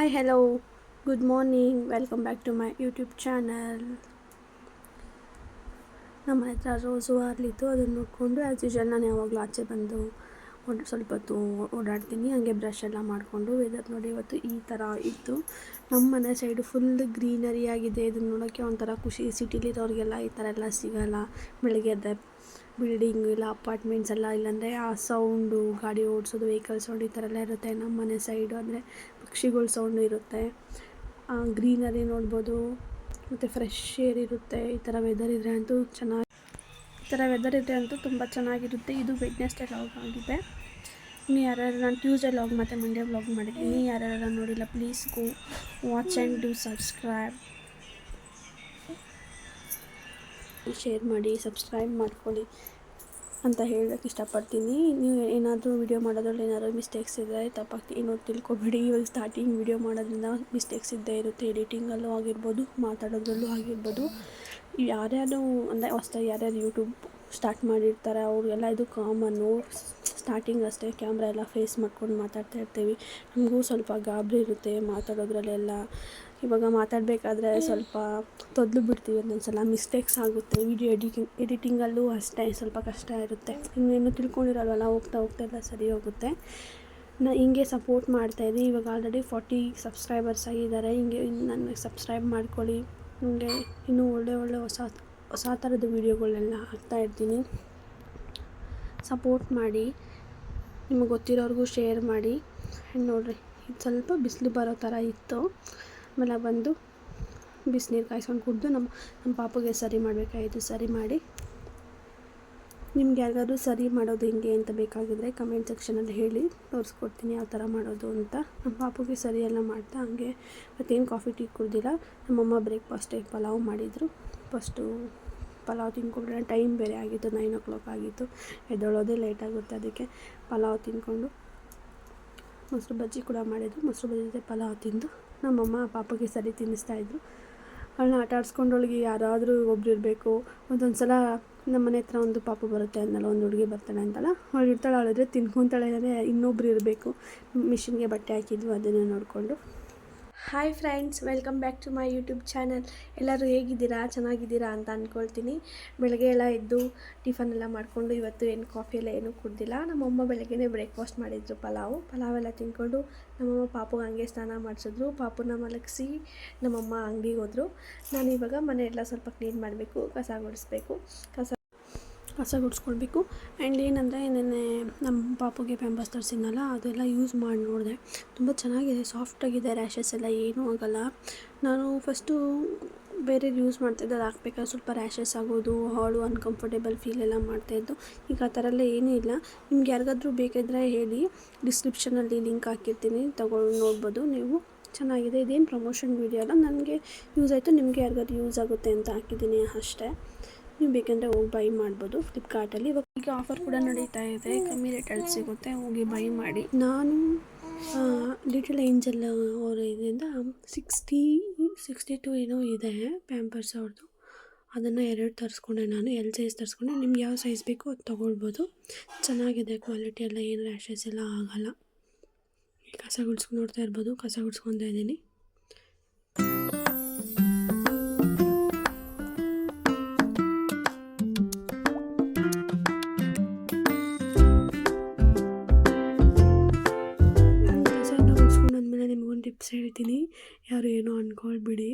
Hi hello good morning welcome back to my YouTube channel. ನಮ್ಮ ಹತ್ರ rose ಅರಳಿತ್ತು, ಅದನ್ನು ನೋಡಿಕೊಂಡು ಆ್ಯಸ್ ಯೂಶುವಲ್ ನಾನು ಯಾವಾಗಲೂ ಆಚೆ ಬಂದು ಸ್ವಲ್ಪ ಹೊತ್ತು ಓಡಾಡ್ತೀನಿ. ಹಾಗೆ ಬ್ರಷ್ ಎಲ್ಲ ಮಾಡಿಕೊಂಡು ವೆದರ್ ನೋಡಿ ಇವತ್ತು ಈ ಥರ ಇತ್ತು. ನಮ್ಮ ಮನೆ ಸೈಡು ಫುಲ್ ಗ್ರೀನರಿ ಆಗಿದೆ. ಇದನ್ನು ನೋಡೋಕ್ಕೆ ಒಂಥರ ಖುಷಿ. ಸಿಟಿಲಿರೋರಿಗೆಲ್ಲ ಈ ಥರ ಎಲ್ಲ ಸಿಗೋಲ್ಲ. ಬೆಳಗ್ಗೆ ಎದ್ದ ಬಿಲ್ಡಿಂಗು ಇಲ್ಲ ಅಪಾರ್ಟ್ಮೆಂಟ್ಸ್ ಎಲ್ಲ, ಇಲ್ಲಾಂದರೆ ಆ ಸೌಂಡು, ಗಾಡಿ ಓಡಿಸೋದು, ವೆಹಿಕಲ್ ಸೌಂಡ್ ಈ ಥರ ಎಲ್ಲ ಇರುತ್ತೆ. ನಮ್ಮ ಮನೆ ಸೈಡು ಅಂದರೆ ಪಕ್ಷಿಗಳ ಸೌಂಡು ಇರುತ್ತೆ, ಗ್ರೀನರಿ ನೋಡ್ಬೋದು, ಮತ್ತು ಫ್ರೆಶ್ ಏರ್ ಇರುತ್ತೆ. ಈ ಥರ ವೆದರ್ ಇದ್ದರೆ ಅಂತೂ ತುಂಬ ಚೆನ್ನಾಗಿರುತ್ತೆ. ಇದು ವೆಡ್ನೆಸ್ಡೇ ವ್ಲಾಗ್ ಆಗಿದೆ. ಇನ್ನು ಯಾರ್ಯಾರು ನಾನು ಟ್ಯೂಸ್ಡೇ ವ್ಲಾಗ್ ಮತ್ತು ಮಂಡೇ ವ್ಲಾಗ್ ಮಾಡಿದ್ದೀನಿ. ಯಾರ್ಯಾರು ನೋಡಿಲ್ಲ please go watch and do subscribe, share ಮಾಡಿ, ಸಬ್ಸ್ಕ್ರೈಬ್ ಮಾಡ್ಕೊಳ್ಳಿ ಅಂತ ಹೇಳೋಕ್ಕೆ ಇಷ್ಟಪಡ್ತೀನಿ. ನೀವು ಏನಾದರೂ ವೀಡಿಯೋ ಮಾಡೋದ್ರಲ್ಲಿ ಏನಾದರೂ ಮಿಸ್ಟೇಕ್ಸ್ ಇದ್ದರೆ ತಪ್ಪಾಗಿ ಏನೋ ತಿಳ್ಕೊಬೇಡಿ. ಇವಾಗ ಸ್ಟಾರ್ಟಿಂಗ್ ವೀಡಿಯೋ ಮಾಡೋದ್ರಿಂದ ಮಿಸ್ಟೇಕ್ಸ್ ಇದ್ದೇ ಇರುತ್ತೆ. ಎಡಿಟಿಂಗಲ್ಲೂ ಆಗಿರ್ಬೋದು, ಮಾತಾಡೋದ್ರಲ್ಲೂ ಆಗಿರ್ಬೋದು. ಯಾರ್ಯಾರು ಅಂದರೆ ಹೊಸ್ದಾಗಿ ಯಾರ್ಯಾರು ಯೂಟ್ಯೂಬ್ ಸ್ಟಾರ್ಟ್ ಮಾಡಿರ್ತಾರೆ ಅವ್ರಿಗೆಲ್ಲ ಇದು ಕಾಮನ್ನು. ಸ್ಟಾರ್ಟಿಂಗ್ ಅಷ್ಟೇ ಕ್ಯಾಮ್ರಾ ಎಲ್ಲ ಫೇಸ್ ಮಾಡ್ಕೊಂಡು ಮಾತಾಡ್ತಾ ಇರ್ತೀವಿ. ನಮಗೂ ಸ್ವಲ್ಪ ಗಾಬರಿ ಇರುತ್ತೆ ಮಾತಾಡೋದ್ರಲ್ಲೆಲ್ಲ. ಇವಾಗ ಮಾತಾಡಬೇಕಾದ್ರೆ ಸ್ವಲ್ಪ ತೊದಲು ಬಿಡ್ತೀವಿ, ಒಂದೊಂದ್ಸಲ ಮಿಸ್ಟೇಕ್ಸ್ ಆಗುತ್ತೆ. ವೀಡಿಯೋ ಎಡಿಟಿಂಗಲ್ಲೂ ಅಷ್ಟೇ ಸ್ವಲ್ಪ ಕಷ್ಟ ಇರುತ್ತೆ. ಇನ್ನೇನು ತಿಳ್ಕೊಂಡಿರಲ್ವಲ್ಲ, ಹೋಗ್ತಾ ಎಲ್ಲ ಸರಿ ಹೋಗುತ್ತೆ. ಹಿಂಗೆ ಸಪೋರ್ಟ್ ಮಾಡ್ತಾಯಿದ್ದೆ. ಇವಾಗ ಆಲ್ರೆಡಿ 40 ಸಬ್ಸ್ಕ್ರೈಬರ್ಸ್ ಆಗಿದ್ದಾರೆ. ಹಿಂಗೆ ನನಗೆ ಸಬ್ಸ್ಕ್ರೈಬ್ ಮಾಡ್ಕೊಳ್ಳಿ. ಹಿಂಗೆ ಇನ್ನೂ ಒಳ್ಳೆ ಹೊಸ ಥರದ ವೀಡಿಯೋಗಳನ್ನೆಲ್ಲ ಹಾಕ್ತಾಯಿರ್ತೀನಿ. ಸಪೋರ್ಟ್ ಮಾಡಿ, ನಿಮಗೆ ಗೊತ್ತಿರೋರಿಗೂ ಶೇರ್ ಮಾಡಿ. ನೋಡಿರಿ, ಇದು ಸ್ವಲ್ಪ ಬಿಸಿಲು ಬರೋ ಥರ ಇತ್ತು. ಆಮೇಲೆ ಬಂದು ಬಿಸಿನೀರು ಕಾಯಿಸ್ಕೊಂಡು ಕುಡಿದು ನಮ್ಮ ಪಾಪುಗೆ ಸರಿ ಮಾಡಬೇಕಾಯಿತು. ಸರಿ ಮಾಡಿ, ನಿಮ್ಗೆ ಯಾರಿಗಾದ್ರೂ ಸರಿ ಮಾಡೋದು ಹಿಂಗೆ ಅಂತ ಬೇಕಾಗಿದ್ದರೆ ಕಮೆಂಟ್ ಸೆಕ್ಷನಲ್ಲಿ ಹೇಳಿ, ತೋರಿಸ್ಕೊಡ್ತೀನಿ ಯಾವ ಥರ ಮಾಡೋದು ಅಂತ. ನಮ್ಮ ಪಾಪುಗೆ ಸರಿ ಎಲ್ಲ ಮಾಡ್ತಾ ಹಂಗೆ ಮತ್ತೇನು ಕಾಫಿ ಟೀ ಕುಡ್ದಿಲ್ಲ. ನಮ್ಮಮ್ಮ ಬ್ರೇಕ್ಫಾಸ್ಟಿಗೆ ಪಲಾವ್ ಮಾಡಿದರು. ಫಸ್ಟು ಪಲಾವ್ ತಿಂದ್ಕೊಂಡ್ರೆ ಟೈಮ್ ಬೇರೆ ಆಗಿತ್ತು, 9 o'clock ಆಗಿತ್ತು. ಎದ್ದೊಳೋದೇ ಲೇಟ್ ಆಗುತ್ತೆ. ಅದಕ್ಕೆ ಪಲಾವ್ ತಿಂದ್ಕೊಂಡು ಮೊಸರು ಬಜ್ಜಿ ಕೂಡ ಮಾಡಿದರು. ಮೊಸರು ಬಜ್ಜಿ ಜೊತೆ ಪಲಾವ್ ತಿಂದು ನಮ್ಮಮ್ಮ ಪಾಪಗೆ ಸರಿ ತಿನ್ನಿಸ್ತಾಯಿದ್ರು. ಅವಳನ್ನ ಆಟ ಆಡಿಸ್ಕೊಂಡೊಳಗೆ ಯಾರಾದರೂ ಒಬ್ರು ಇರಬೇಕು. ಒಂದೊಂದು ಸಲ ನಮ್ಮ ಮನೆ ಹತ್ರ ಒಂದು ಪಾಪು ಬರುತ್ತೆ ಅಂದಲ್ಲ, ಒಂದು ಹುಡುಗಿ ಬರ್ತಾಳೆ ಅಂತಲ್ಲ, ಅವಳು ಇರ್ತಾಳೆ, ಅವಳಿದ್ರೆ ತಿನ್ಕೊತಾಳೆ. ಅಂದರೆ ಇನ್ನೊಬ್ರು ಇರಬೇಕು. ಮಿಷಿನ್ಗೆ ಬಟ್ಟೆ ಹಾಕಿದ್ವಿ, ಅದನ್ನು ನೋಡಿಕೊಂಡು. Hi friends, welcome back to my YouTube channel. ಎಲ್ಲರೂ ಹೇಗಿದ್ದೀರಾ? ಚೆನ್ನಾಗಿದ್ದೀರಾ ಅಂತ ಅಂದ್ಕೊಳ್ತೀನಿ. ಬೆಳಗ್ಗೆ ಎಲ್ಲ ಎದ್ದು ಟಿಫನ್ ಎಲ್ಲ ಮಾಡಿಕೊಂಡು, ಇವತ್ತು ಏನು ಕಾಫಿ ಎಲ್ಲ ಏನೂ ಕುಡ್ದಿಲ್ಲ. ನಮ್ಮಮ್ಮ ಬೆಳಗ್ಗೆನೇ ಬ್ರೇಕ್ಫಾಸ್ಟ್ ಮಾಡಿದ್ರು, ಪಲಾವೆಲ್ಲ ತಿಂದ್ಕೊಂಡು ನಮ್ಮಮ್ಮ ಪಾಪುಗೆ ಹಂಗೆ ಸ್ನಾನ ಮಾಡಿಸಿದ್ರು. ಪಾಪುನ ಮಲಗಿಸಿ ನಮ್ಮಮ್ಮ ಅಂಗಡಿಗೆ ಹೋದರು. ನಾನು ಇವಾಗ ಮನೆ ಎಲ್ಲ ಸ್ವಲ್ಪ ಕ್ಲೀನ್ ಮಾಡಬೇಕು, ಕಸ ಗುಡಿಸ್ಕೊಳ್ಬೇಕು. ಆ್ಯಂಡ್ ಏನಂದರೆ ನೆನ್ನೆ ನಮ್ಮ ಪಾಪುಗೆ ಪ್ಯಾಂಪರ್ಸ್ ತರಿಸಿದ್ನಲ್ಲ, ಅದೆಲ್ಲ ಯೂಸ್ ಮಾಡಿ ನೋಡಿದೆ. ತುಂಬ ಚೆನ್ನಾಗಿದೆ, ಸಾಫ್ಟಾಗಿದೆ, ರ್ಯಾಷಸ್ ಎಲ್ಲ ಏನೂ ಆಗೋಲ್ಲ. ನಾನು ಫಸ್ಟು ಬೇರೆ ಯೂಸ್ ಮಾಡ್ತಾಯಿದ್ದೆ, ಅದು ಹಾಕ್ಬೇಕಾದ್ರೆ ಸ್ವಲ್ಪ ರ್ಯಾಷಸ್ ಆಗೋದು, ಹಾಳು ಅನ್ಕಂಫರ್ಟೇಬಲ್ ಫೀಲ್ ಎಲ್ಲ ಮಾಡ್ತಾಯಿದ್ದು. ಈಗ ಆ ಥರ ಎಲ್ಲ ಏನೂ ಇಲ್ಲ. ನಿಮ್ಗೆ ಯಾರಿಗಾದ್ರೂ ಬೇಕಿದ್ದರೆ ಹೇಳಿ, ಡಿಸ್ಕ್ರಿಪ್ಷನಲ್ಲಿ ಲಿಂಕ್ ಹಾಕಿರ್ತೀನಿ, ತಗೊಂಡು ನೋಡ್ಬೋದು ನೀವು. ಚೆನ್ನಾಗಿದೆ. ಇದೇನು ಪ್ರಮೋಷನ್ ವೀಡಿಯೋ ಅಲ್ಲ, ನನಗೆ ಯೂಸ್ ಆಯಿತು, ನಿಮಗೆ ಯಾರಿಗಾದ್ರೂ ಯೂಸ್ ಆಗುತ್ತೆ ಅಂತ ಹಾಕಿದ್ದೀನಿ ಅಷ್ಟೇ. ನೀವು ಬೇಕೆಂದರೆ ಹೋಗಿ ಬೈ ಮಾಡ್ಬೋದು ಫ್ಲಿಪ್ಕಾರ್ಟಲ್ಲಿ. ಈಗ ಆಫರ್ ಕೂಡ ನಡೀತಾ ಇದೆ, ಕಮ್ಮಿ ರೇಟಲ್ಲಿ ಸಿಗುತ್ತೆ, ಹೋಗಿ ಬೈ ಮಾಡಿ. ನಾನು ಲಿಟಲ್ ಏಂಜಲ್ ಅವರ ಇದರಿಂದ 62 ಏನೋ ಇದೆ ಪ್ಯಾಂಪರ್ಸ್ ಅವ್ರದ್ದು. ಅದನ್ನು 2 ತರಿಸ್ಕೊಂಡೆ ನಾನು. L ಸೈಜ್ ತರಿಸ್ಕೊಂಡೆ. ನಿಮ್ಗೆ ಯಾವ ಸೈಜ್ ಬೇಕೋ ಅದು ತೊಗೊಳ್ಬೋದು. ಚೆನ್ನಾಗಿದೆ ಕ್ವಾಲಿಟಿ ಎಲ್ಲ, ಏನು ರ್ಯಾಷಸ್ ಎಲ್ಲ ಆಗೋಲ್ಲ. ಕಸ ಗುಡಿಸ್ಕೊಂಡು ನೋಡ್ತಾ ಇರ್ಬೋದು, ಕಸ ಗುಡಿಸ್ಕೊತಾ ಇದ್ದೀನಿ. ಟಿಪ್ಸ್ ಹೇಳ್ತೀನಿ, ಯಾರು ಏನೋ ಅಂದ್ಕೊಳ್ಬಿಡಿ.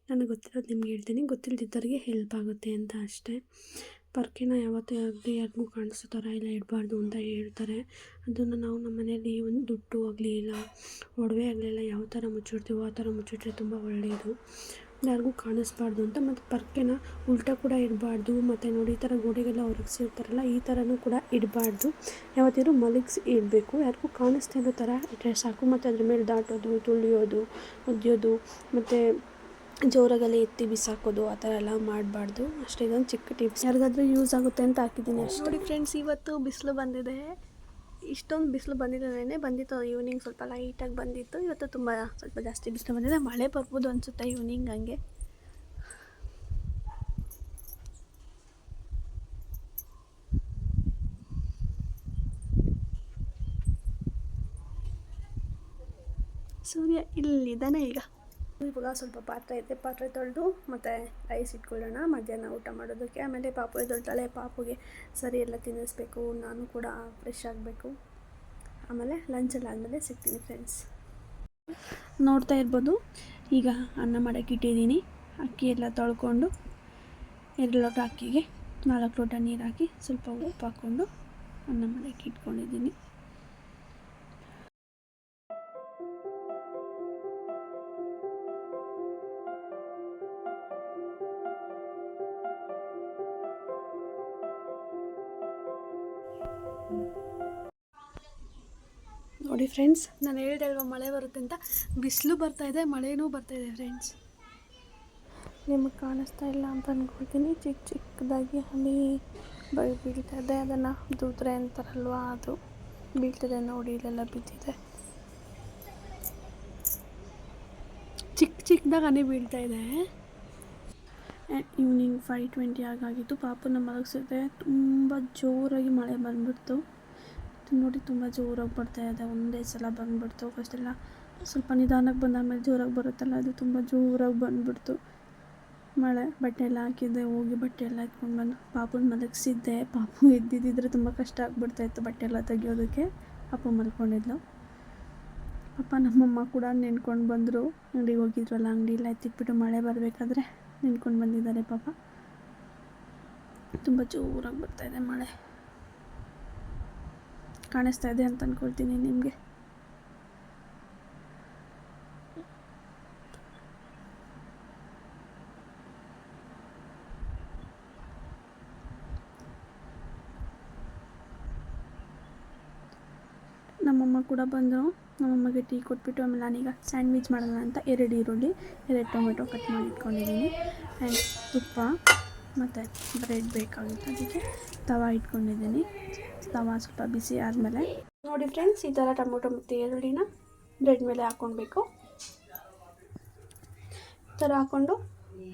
ನನಗೆ ಗೊತ್ತಿರೋದು ನಿಮ್ಗೆ ಹೇಳ್ತೀನಿ, ಗೊತ್ತಿಲ್ಲದಿದ್ದವ್ರಿಗೆ ಹೆಲ್ಪ್ ಆಗುತ್ತೆ ಅಂತ ಅಷ್ಟೇ. ಪರ್ಕೆನ ಯಾವತ್ತೂ ಯಾರಿಗೂ ಕಾಣಿಸೋ ಥರ ಎಲ್ಲ ಇಡಬಾರ್ದು ಅಂತ ಹೇಳ್ತಾರೆ. ಅದನ್ನು ನಾವು ನಮ್ಮ ಮನೆಯಲ್ಲಿ ಒಂದು ದುಡ್ಡು ಆಗಲಿ ಇಲ್ಲ ಒಡವೆ ಆಗಲಿಲ್ಲ ಯಾವ ಥರ ಮುಚ್ಚಿಡ್ತೀವೋ ಆ ಥರ ಮುಚ್ಚಿಟ್ರೆ ತುಂಬ ಒಳ್ಳೆಯದು. ಯಾರಿಗೂ ಕಾಣಿಸ್ಬಾರ್ದು ಅಂತ. ಮತ್ತು ಪರ್ಕೆನ ಉಲ್ಟಾ ಕೂಡ ಇಡಬಾರ್ದು. ಮತ್ತು ನೋಡಿ, ಈ ಥರ ಗೋಡೆಗೆಲ್ಲ ಒರಗಿಸಿರ್ತಾರಲ್ಲ, ಈ ಥರನೂ ಕೂಡ ಇಡಬಾರ್ದು. ಯಾವತ್ತಿದ್ರೂ ಮಲಗಿಸಿ ಇಡಬೇಕು. ಯಾರಿಗೂ ಕಾಣಿಸ್ತಾ ಇರೋ ಥರ ಇಟ್ಟರೆ ಸಾಕು. ಮತ್ತು ಅದ್ರ ಮೇಲೆ ದಾಟೋದು, ತುಳಿಯೋದು, ಒದ್ದೆಯೋದು, ಮತ್ತು ಜೋರಾಗೆಲ್ಲ ಎತ್ತಿ ಬಿಸಾಕೋದು ಆ ಥರ ಎಲ್ಲ ಮಾಡಬಾರ್ದು ಅಷ್ಟೇ. ಇದೊಂದು ಚಿಕ್ಕ ಟಿಪ್ಸ್, ಯಾರಿಗಾದ್ರೂ ಯೂಸ್ ಆಗುತ್ತೆ ಅಂತ ಹಾಕಿದ್ದೀನಿ ಅಷ್ಟೇ. ನೋಡಿ ಫ್ರೆಂಡ್ಸ್, ಇವತ್ತು ಬಿಸಿಲು ಬಂದಿದೆ. ಇಷ್ಟೊಂದು ಬಿಸಿಲು ಬಂದಿತ್ತು ಈವ್ನಿಂಗ್ ಸ್ವಲ್ಪ ಲೈಟಾಗಿ ಬಂದಿತ್ತು. ಇವತ್ತು ಸ್ವಲ್ಪ ಜಾಸ್ತಿ ಬಿಸಿಲು ಬಂದಿದೆ. ಮಳೆ ಬರ್ಬೋದು ಅನಿಸುತ್ತೆ ಈವ್ನಿಂಗ್ ಹಂಗೆ. ಸೂರ್ಯ ಇಲ್ಲಿದ್ದಾನೆ ಈಗ. ಇವಾಗ ಸ್ವಲ್ಪ ಪಾತ್ರೆ ಐತೆ, ಪಾತ್ರೆ ತೊಳೆದು ಮತ್ತು ರೈಸ್ ಇಟ್ಕೊಳ್ಳೋಣ ಮಧ್ಯಾಹ್ನ ಊಟ ಮಾಡೋದಕ್ಕೆ. ಆಮೇಲೆ ಪಾಪು ಎದ್ದೊಳ್ತಾಳೆ, ಪಾಪುಗೆ ಸರಿ ಎಲ್ಲ ತಿನ್ನಿಸ್ಬೇಕು, ನಾನು ಕೂಡ ಫ್ರೆಶ್ ಆಗಬೇಕು. ಆಮೇಲೆ ಲಂಚಲ್ಲಿ ಆದಮೇಲೆ ಸಿಗ್ತೀನಿ ಫ್ರೆಂಡ್ಸ್. ನೋಡ್ತಾ ಇರ್ಬೋದು, ಈಗ ಅನ್ನ ಮಾಡೋಕ್ಕೆ ಇಟ್ಟಿದ್ದೀನಿ. ಅಕ್ಕಿ ಎಲ್ಲ ತೊಳ್ಕೊಂಡು 2 ಲೋಟ ಅಕ್ಕಿಗೆ 4 ಲೋಟ ನೀರು ಹಾಕಿ ಸ್ವಲ್ಪ ಉಪ್ಪು ಹಾಕ್ಕೊಂಡು ಅನ್ನ ಮಾಡೋಕ್ಕೆ ಇಟ್ಕೊಂಡಿದ್ದೀನಿ. ನೋಡಿ ಫ್ರೆಂಡ್ಸ್, ನಾನು ಹೇಳ್ದೆ ಅಲ್ವಾ ಮಳೆ ಬರುತ್ತೆ ಅಂತ, ಬಿಸಿಲು ಬರ್ತಾಯಿದೆ, ಮಳೆನೂ ಬರ್ತಾಯಿದೆ ಫ್ರೆಂಡ್ಸ್. ನಿಮಗೆ ಕಾಣಿಸ್ತಾ ಇಲ್ಲ ಅಂತ ಅಂದ್ಕೊಳ್ತೀನಿ, ಚಿಕ್ಕ ಚಿಕ್ಕದಾಗಿ ಹನಿ ಬೀಳ್ತಾ ಇದೆ. ಅದನ್ನು ದೂದ್ರೆ ಅಂತಾರಲ್ವ, ಅದು ಬೀಳ್ತಿದೆ ನೋಡಿ, ಇಲ್ಲೆಲ್ಲ ಬಿದ್ದಿದೆ. ಚಿಕ್ಕದಾಗಿ ಹನಿ ಬೀಳ್ತಾ ಇದೆ. ಈವ್ನಿಂಗ್ 5:20 ಆಗಾಗಿತ್ತು. ಪಾಪನ ಮಲಗಿಸಿದೆ, ತುಂಬ ಜೋರಾಗಿ ಮಳೆ ಬಂದ್ಬಿಡ್ತು ನೋಡಿ, ತುಂಬ ಜೋರಾಗಿ ಬರ್ತಾಯಿದೆ. ಒಂದೇ ಸಲ ಬಂದುಬಿಡ್ತು. ಫಸ್ಟೆಲ್ಲ ಸ್ವಲ್ಪ ನಿಧಾನಕ್ಕೆ ಬಂದಾದ್ಮೇಲೆ ಜೋರಾಗಿ ಬರುತ್ತಲ್ಲ, ಅದು ತುಂಬ ಜೋರಾಗಿ ಬಂದುಬಿಡ್ತು ಮಳೆ. ಬಟ್ಟೆ ಎಲ್ಲ ಹಾಕಿದ್ದೆ, ಹೋಗಿ ಬಟ್ಟೆ ಎಲ್ಲ ಎತ್ಕೊಂಡು ಬಂದು ಪಾಪುನ ಮಲಗಿಸಿದ್ದೆ. ಪಾಪು ಎದ್ದಿದ್ದಿದ್ರೆ ತುಂಬ ಕಷ್ಟ ಆಗ್ಬಿಡ್ತಾಯಿತ್ತು ಬಟ್ಟೆ ಎಲ್ಲ ತೆಗಿಯೋದಕ್ಕೆ. ಪಾಪು ಮಲ್ಕೊಂಡಿದ್ಲು. ಪಾಪ ನಮ್ಮಮ್ಮ ಕೂಡ ನೆನ್ಕೊಂಡು ಬಂದರು, ಅಂಗಡಿಗೆ ಹೋಗಿದ್ರಲ್ಲ, ಅಂಗಡಿಯೆಲ್ಲ ಎತ್ತಿಟ್ಬಿಟ್ಟು ಮಳೆ ಬರಬೇಕಾದ್ರೆ ನೆನ್ಕೊಂಡು ಬಂದಿದ್ದಾರೆ ಪಾಪ. ತುಂಬ ಜೋರಾಗಿ ಬರ್ತಾಯಿದೆ ಮಳೆ. ಕಾಣಿಸ್ತಾ ಇದೆ ಅಂತ ಅಂದ್ಕೊಳ್ತೀನಿ ನಿಮಗೆ. ನಮ್ಮಮ್ಮ ಕೂಡ ಬಂದರು. ನಮ್ಮಮ್ಮಗೆ ಟೀ ಕೊಟ್ಬಿಟ್ಟು ಆಮೇಲೆ ನಾನೀಗ ಸ್ಯಾಂಡ್ವಿಚ್ ಮಾಡೋಣ ಅಂತ 2 ಈರುಳ್ಳಿ 2 ಟೊಮೆಟೊ ಕಟ್ ಮಾಡಿ ಇಟ್ಕೊಂಡಿದ್ದೀನಿ. ಆ್ಯಂಡ್ ತುಪ್ಪ ಮತ್ತು ಬ್ರೆಡ್ ಬೇಕಾಗುತ್ತೆ, ಅದಕ್ಕೆ ತವಾ ಇಟ್ಕೊಂಡಿದ್ದೀನಿ. ತವಾ ಸ್ವಲ್ಪ ಬಿಸಿ ಆದಮೇಲೆ ನೋಡಿ ಫ್ರೆಂಡ್ಸ್, ಈ ಥರ ಟೊಮೊಟೊ ಮತ್ತು ಈರುಳ್ಳಿನ ಬ್ರೆಡ್ ಮೇಲೆ ಹಾಕ್ಕೊಳ್ಬೇಕು. ಈ ಥರ ಹಾಕ್ಕೊಂಡು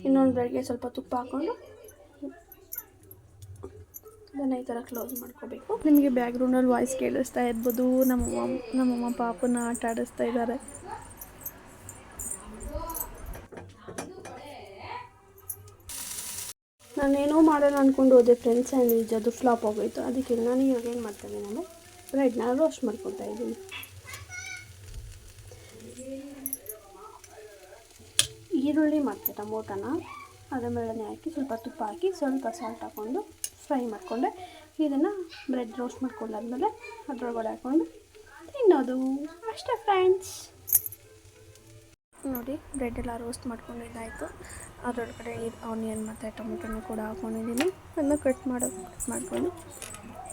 ಇನ್ನೊಂದು ಬ್ರೆಡ್ಗೆ ಸ್ವಲ್ಪ ತುಪ್ಪ ಹಾಕ್ಕೊಂಡು ಅದನ್ನು ಈ ಥರ ಕ್ಲೋಸ್ ಮಾಡ್ಕೋಬೇಕು. ನಿಮಗೆ ಬ್ಯಾಕ್ಗ್ರೌಂಡಲ್ಲಿ ವಾಯ್ಸ್ ಕೇಳಿಸ್ತಾ ಇರ್ಬೋದು, ನಮ್ಮಮ್ಮ ಪಾಪನ ಆಟ ಆಡಿಸ್ತಾ ಇದ್ದಾರೆ. ನಾನೇನೋ ಮಾಡೋಣ ಅಂದ್ಕೊಂಡು ಹೋದೆ ಫ್ರೆಂಡ್ಸ್, ಸ್ಯಾಂಡ್ವಿಚ್ ಅದು ಫ್ಲಾಪ್ ಆಗೋಯಿತು. ಅದಕ್ಕೆ ನಾನು ಇವಾಗ ಏನು ಮಾಡ್ತಾಯಿದ್ದೀನಿ ಅಂದರೆ ಬ್ರೆಡ್ನ ರೋಸ್ಟ್ ಮಾಡ್ಕೊತಾ ಇದ್ದೀನಿ. ಈರುಳ್ಳಿ ಮತ್ತು ಟೊಮೊಟೊನ ಅದರ ಮೇಲೆ ಹಾಕಿ ಸ್ವಲ್ಪ ತುಪ್ಪ ಹಾಕಿ ಸ್ವಲ್ಪ ಸಾಲ್ಟ್ ಹಾಕ್ಕೊಂಡು ಫ್ರೈ ಮಾಡಿಕೊಂಡೆ. ಇದನ್ನು ಬ್ರೆಡ್ ರೋಸ್ಟ್ ಮಾಡ್ಕೊಂಡಾದ್ಮೇಲೆ ಅದರೊಳಗಡೆ ಹಾಕ್ಕೊಂಡು ತಿನ್ನೋದು ಅಷ್ಟೇ ಫ್ರೆಂಡ್ಸ್. ನೋಡಿ, ಬ್ರೆಡ್ ಎಲ್ಲ ರೋಸ್ಟ್ ಮಾಡ್ಕೊಂಡಿದ್ದಾಯಿತು. ಅದರೊಳಗಡೆ ಆನಿಯನ್ ಮತ್ತು ಟೊಮೆಟೊನೂ ಕೂಡ ಹಾಕ್ಕೊಂಡಿದ್ದೀನಿ. ಅದನ್ನು ಕಟ್ ಮಾಡಿಕೊಂಡು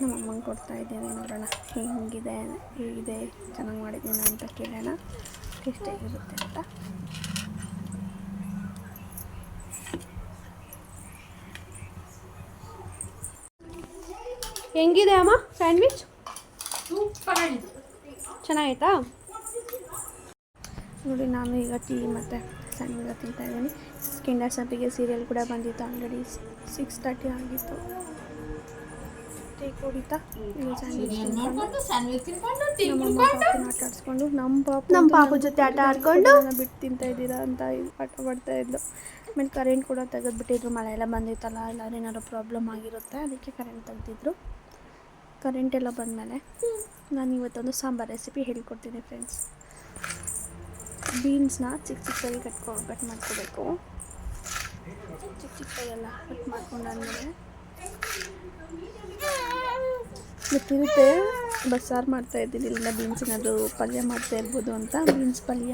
ನಮ್ಮ ಅಮ್ಮಂಗೆ ಕೊಡ್ತಾಯಿದ್ದೀನಿ. ನೋಡೋಣ ಹೇಗಿದೆ ಚೆನ್ನಾಗಿ ಮಾಡಿದ್ದೀನಿ ಅಂತ ಕೇಳೋಣ, ಟೇಸ್ಟಿಯಾಗಿರುತ್ತೆ ಅಂತ. ಹೆಂಗಿದೆ ಅಮ್ಮ ಸ್ಯಾಂಡ್ವಿಚ್? ಚೆನ್ನಾಗಿತ್ತಾ? ನೋಡಿ, ನಾನು ಈಗ ಟೀ ಮತ್ತು ಸ್ಯಾಂಡ್ವಿಚ್ ತಿಂತಾಯಿದ್ದೀನಿ. ಕಿಂಡರ್ ಸಬ್ಬಿಗೆ ಸೀರಿಯಲ್ ಕೂಡ ಬಂದಿತ್ತು, ಆಲ್ರೆಡಿ 6:30 ಆಗಿತ್ತು. ಟೀ ಕುಡಿತಾ ಈಗ ಸ್ಯಾಂಡ್ವಿಚ್ ತಿನ್ಕೊಂಡು ಆಟ ಆಡಿಸ್ಕೊಂಡು ನಮ್ಮ ಪಾಪು ಜೊತೆ ಆಟ ಆಡ್ಕೊಂಡು ಬಿಟ್ಟು ತಿಂತಾಯಿದ್ದೀರಾ ಅಂತ ಆಟ ಮಾಡ್ತಾಯಿದ್ಲು. ಆಮೇಲೆ ಕರೆಂಟ್ ಕೂಡ ತೆಗೆದುಬಿಟ್ಟಿದ್ರು, ಮಳೆ ಎಲ್ಲ ಬಂದಿತ್ತಲ್ಲ, ಎಲ್ಲರೂ ಏನಾದ್ರು ಪ್ರಾಬ್ಲಮ್ ಆಗಿರುತ್ತೆ, ಅದಕ್ಕೆ ಕರೆಂಟ್ ತೆಗೆದಿದ್ರು. ಕರೆಂಟ್ ಎಲ್ಲ ಬಂದಮೇಲೆ ನಾನು ಇವತ್ತೊಂದು ಸಾಂಬಾರು ರೆಸಿಪಿ ಹೇಳ್ಕೊಡ್ತೀನಿ ಫ್ರೆಂಡ್ಸ್. ಬೀನ್ಸ್ನ ಚಿಕ್ಕದಾಗಿ ಕಟ್ ಮಾಡ್ಕೋಬೇಕು. ಚಿಕ್ಕದಾಗೆಲ್ಲ ಕಟ್ ಮಾಡ್ಕೊಂಡಾದ್ಮೇಲೆ ಗೊತ್ತಿರುತ್ತೆ ಬಸ್ಸಾರು ಮಾಡ್ತಾಯಿದ್ದೀನಿ, ಇಲ್ಲ ಬೀನ್ಸ್ ಏನಾದರೂ ಪಲ್ಯ ಮಾಡ್ತಾ ಇರ್ಬೋದು ಅಂತ. ಬೀನ್ಸ್ ಪಲ್ಯ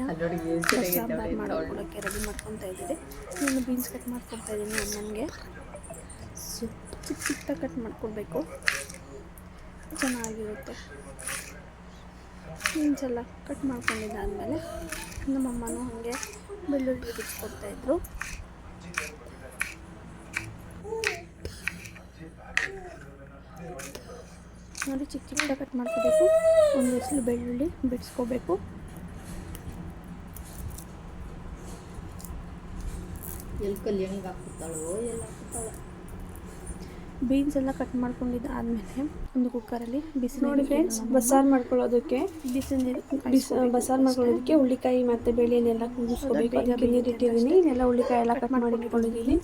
ಸಾಂಬಾರು ಮಾಡ್ಕೊಳ್ಳೋಕ್ಕೆ ರೆಡಿ ಮಾಡ್ಕೊತಾ ಇದ್ದೀನಿ. ನಾನು ಬೀನ್ಸ್ ಕಟ್ ಮಾಡ್ಕೊತಾ ಇದ್ದೀನಿ. ಅಮ್ಮನಿಗೆ ಚಿಕ್ಕದಾಗಿ ಕಟ್ ಮಾಡ್ಕೊಳ್ಬೇಕು, ಚೆನ್ನಾಗಿರುತ್ತೆ. ಬೀನ್ಸ್ ಎಲ್ಲ ಕಟ್ ಮಾಡ್ಕೊಂಡಿದ್ದಾದಮೇಲೆ ನಮ್ಮಮ್ಮನೂ ಹಾಗೆ ಬೆಳ್ಳುಳ್ಳಿ ಬಿಡಿಸ್ಕೊಡ್ತಾಯಿದ್ರು. ನೋಡಿ, ಚಿಕ್ಕದಾಗಿ ಕಟ್ ಮಾಡ್ಕೋಬೇಕು. ಒಂದು ಹೆಸರು ಬೆಳ್ಳುಳ್ಳಿ ಬಿಡಿಸ್ಕೋಬೇಕು. ಬೀನ್ಸ್ ಎಲ್ಲ ಕಟ್ ಮಾಡ್ಕೊಂಡಿದ್ದು ಆದಮೇಲೆ ಒಂದು ಕುಕ್ಕರಲ್ಲಿ ಬಿಸಿ ನೋಡಿ ಫ್ರೆಂಡ್ಸ್, ಬಸ್ಸಾರು ಮಾಡ್ಕೊಳ್ಳೋದಕ್ಕೆ ಬಸ್ಸಾರು ಮಾಡ್ಕೊಳ್ಳೋದಕ್ಕೆ ಹುಳ್ಳಿಕಾಯಿ ಮತ್ತು ಬೇಳೆನೆಲ್ಲ ಕೂಗಿಸ್ಕೋಬೇಕು. ಅದಕ್ಕೆ ನೀರಿಟ್ಟಿದ್ದೀನಿ. ಇದೆಲ್ಲ ಹುಳ್ಳಿಕಾಯಿ ಎಲ್ಲ ಕಟ್ ಮಾಡಿ ಇಟ್ಕೊಂಡಿದ್ದೀನಿ.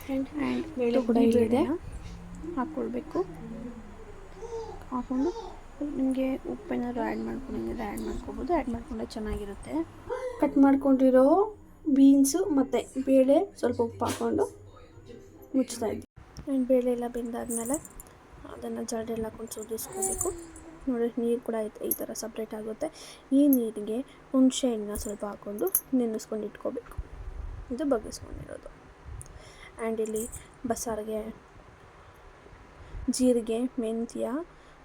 ಆ್ಯಂಡ್ ಬೇಳೆ ಕೂಡ ಇಲ್ಲಿದೆ. ಹಾಕ್ಕೊಳ್ಬೇಕು. ಹಾಕ್ಕೊಂಡು ನಿಮಗೆ ಉಪ್ಪೇನಾದ್ರು ಆ್ಯಡ್ ಮಾಡ್ಕೊಂಡಿದ್ರೆ ಆ್ಯಡ್ ಮಾಡ್ಕೊಬೋದು. ಆ್ಯಡ್ ಮಾಡಿಕೊಂಡ್ರೆ ಚೆನ್ನಾಗಿರುತ್ತೆ. ಕಟ್ ಮಾಡ್ಕೊಂಡಿರೋ ಬೀನ್ಸು ಮತ್ತು ಬೇಳೆ ಸ್ವಲ್ಪ ಉಪ್ಪು ಹಾಕ್ಕೊಂಡು ಮುಚ್ತಾ ಇದ್ವಿ. ಆ್ಯಂಡ್ ಬೇಳೆ ಎಲ್ಲ ಬೆಂದಾದಮೇಲೆ ಅದನ್ನು ಜರಡಿಯಲ್ಲಿ ಹಾಕೊಂಡು ಸೋದಿಸ್ಕೋಬೇಕು. ನೋಡಿ, ನೀರು ಕೂಡ ಈ ಥರ ಸಪ್ರೇಟ್ ಆಗುತ್ತೆ. ಈ ನೀರಿಗೆ ಹುಣಸೆ ಹಣ್ಣನ್ನ ಸ್ವಲ್ಪ ಹಾಕ್ಕೊಂಡು ನೆನೆಸ್ಕೊಂಡು ಇಟ್ಕೋಬೇಕು. ಇದು ಬಗ್ಗಿಸ್ಕೊಂಡಿರೋದು. ಆ್ಯಂಡ್ ಇಲ್ಲಿ ಬಸ್ಸಾರಿಗೆ ಜೀರಿಗೆ,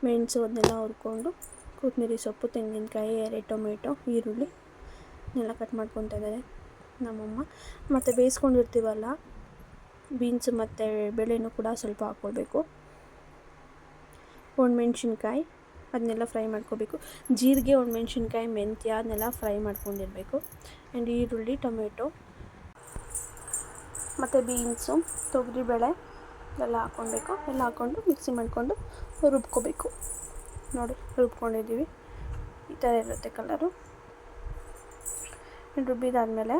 ಮೆಣಸು ಅದನ್ನೆಲ್ಲ ಹುರ್ಕೊಂಡು ಕೊತ್ತಂಬರಿ ಸೊಪ್ಪು, ತೆಂಗಿನಕಾಯಿ, 2 ಟೊಮೆಟೊ, ಈರುಳ್ಳಿ ಎಲ್ಲ ಕಟ್ ಮಾಡ್ಕೊತಾ ಇದ್ದಾರೆ ನಮ್ಮಮ್ಮ. ಮತ್ತು ಬೇಯಿಸ್ಕೊಂಡಿರ್ತೀವಲ್ಲ ಬೀನ್ಸು ಮತ್ತು ಬೇಳೆನೂ ಕೂಡ ಸ್ವಲ್ಪ ಹಾಕ್ಕೊಳ್ಬೇಕು. ಒಣಮೆಣ್ಸಿನ್ಕಾಯಿ ಅದನ್ನೆಲ್ಲ ಫ್ರೈ ಮಾಡ್ಕೋಬೇಕು. ಜೀರಿಗೆ, ಒಣಮೆಣ್ಸಿನ್ಕಾಯಿ, ಮೆಂತ್ಯ ಅದನ್ನೆಲ್ಲ ಫ್ರೈ ಮಾಡ್ಕೊಂಡಿರಬೇಕು. ಆ್ಯಂಡ್ ಈರುಳ್ಳಿ, ಟೊಮೆಟೊ ಮತ್ತು ಬೀನ್ಸು, ತೊಗರಿಬೇಳೆ ಎಲ್ಲ ಹಾಕ್ಕೊಳ್ಬೇಕು. ಎಲ್ಲ ಹಾಕ್ಕೊಂಡು ಮಿಕ್ಸಿ ಮಾಡಿಕೊಂಡು ರುಬ್ಕೋಬೇಕು. ನೋಡಿ, ರುಬ್ಕೊಂಡಿದ್ದೀವಿ. ಈ ಥರ ಇರುತ್ತೆ ಕಲರು. ರುಬ್ಬಿದಾದಮೇಲೆ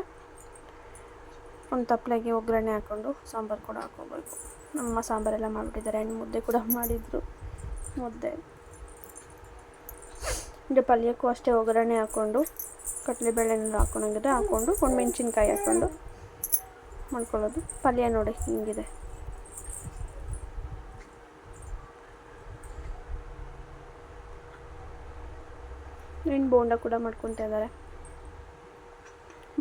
ಒಂದು ತಪ್ಪಲೆಗೆ ಒಗ್ಗರಣೆ ಹಾಕ್ಕೊಂಡು ಸಾಂಬಾರು ಕೂಡ ಹಾಕ್ಕೋಬೇಕು. ನಮ್ಮ ಸಾಂಬಾರೆಲ್ಲ ಮಾಡಿಬಿಟ್ಟಿದ್ದಾರೆ. ಆ್ಯಂಡ್ ಮುದ್ದೆ ಕೂಡ ಮಾಡಿದರು. ಮುದ್ದೆ ಅಂದರೆ ಪಲ್ಯಕ್ಕೂ ಅಷ್ಟೇ ಒಗ್ಗರಣೆ ಹಾಕ್ಕೊಂಡು ಕಡಲೆಬೇಳೆನೆಲ್ಲ ಹಾಕ್ಕೊಂಡಂಗಿದ್ರೆ ಹಾಕ್ಕೊಂಡು ಒಣಮೆಣ್ಸಿನ್ಕಾಯಿ ಹಾಕ್ಕೊಂಡು ಮಾಡ್ಕೊಳ್ಳೋದು. ಪಲ್ಯ ನೋಡಿ ಹಿಂಗಿದೆ. ಇನ್ನು ಬೋಂಡ ಕೂಡ ಮಾಡ್ಕೊತಾ ಇದ್ದಾರೆ.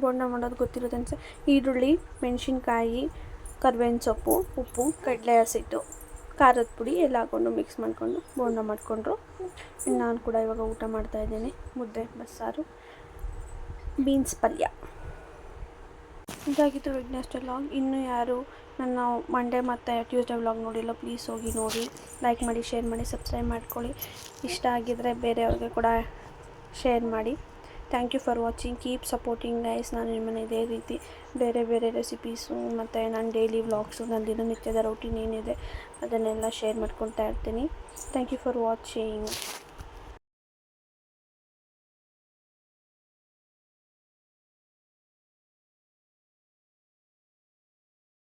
ಬೋಂಡ ಮಾಡೋದು ಗೊತ್ತಿರುತ್ತೆ ಅನ್ಸ. ಈರುಳ್ಳಿ, ಮೆಣಸಿನ್ಕಾಯಿ, ಕರ್ಬೇವಿನ ಸೊಪ್ಪು, ಉಪ್ಪು, ಕಡಲೆ ಹಸಿಟ್ಟು, ಖಾರದ ಪುಡಿ ಎಲ್ಲ ಹಾಕ್ಕೊಂಡು ಮಿಕ್ಸ್ ಮಾಡಿಕೊಂಡು ಬೋಂಡ ಮಾಡಿಕೊಂಡ್ರು. ಇನ್ನು ನಾನು ಕೂಡ ಇವಾಗ ಊಟ ಮಾಡ್ತಾಯಿದ್ದೀನಿ. ಮುದ್ದೆ, ಬಸ್ಸಾರು, ಬೀನ್ಸ್ ಪಲ್ಯ. ಇದಾಗಿತ್ತು ವಿಘ್ನೇಶ್ವರ ವ್ಲಾಗ್. ಇನ್ನೂ ಯಾರು ನನ್ನ ಮಂಡೇ ಮತ್ತು ಟ್ಯೂಸ್ಡೇ ವ್ಲಾಗ್ ನೋಡಿಲ್ಲ, ಪ್ಲೀಸ್ ಹೋಗಿ ನೋಡಿ, ಲೈಕ್ ಮಾಡಿ, ಶೇರ್ ಮಾಡಿ, ಸಬ್ಸ್ಕ್ರೈಬ್ ಮಾಡ್ಕೊಳ್ಳಿ. ಇಷ್ಟ ಆಗಿದ್ದರೆ ಬೇರೆಯವ್ರಿಗೆ ಕೂಡ ಶೇರ್ ಮಾಡಿ. Thank you for watching. Keep supporting guys. ನಾನು ನಿಮ್ಮನ್ನು ಇದೇ ರೀತಿ ಬೇರೆ ರೆಸಿಪೀಸು ಮತ್ತು ನನ್ನ ಡೈಲಿ ವ್ಲಾಗ್ಸು, ನನ್ನ ದಿನನಿತ್ಯದ ರೂಟೀನ್ ಏನಿದೆ ಅದನ್ನೆಲ್ಲ ಶೇರ್ ಮಾಡ್ಕೊತಾ ಇರ್ತೀನಿ. Thank you for watching.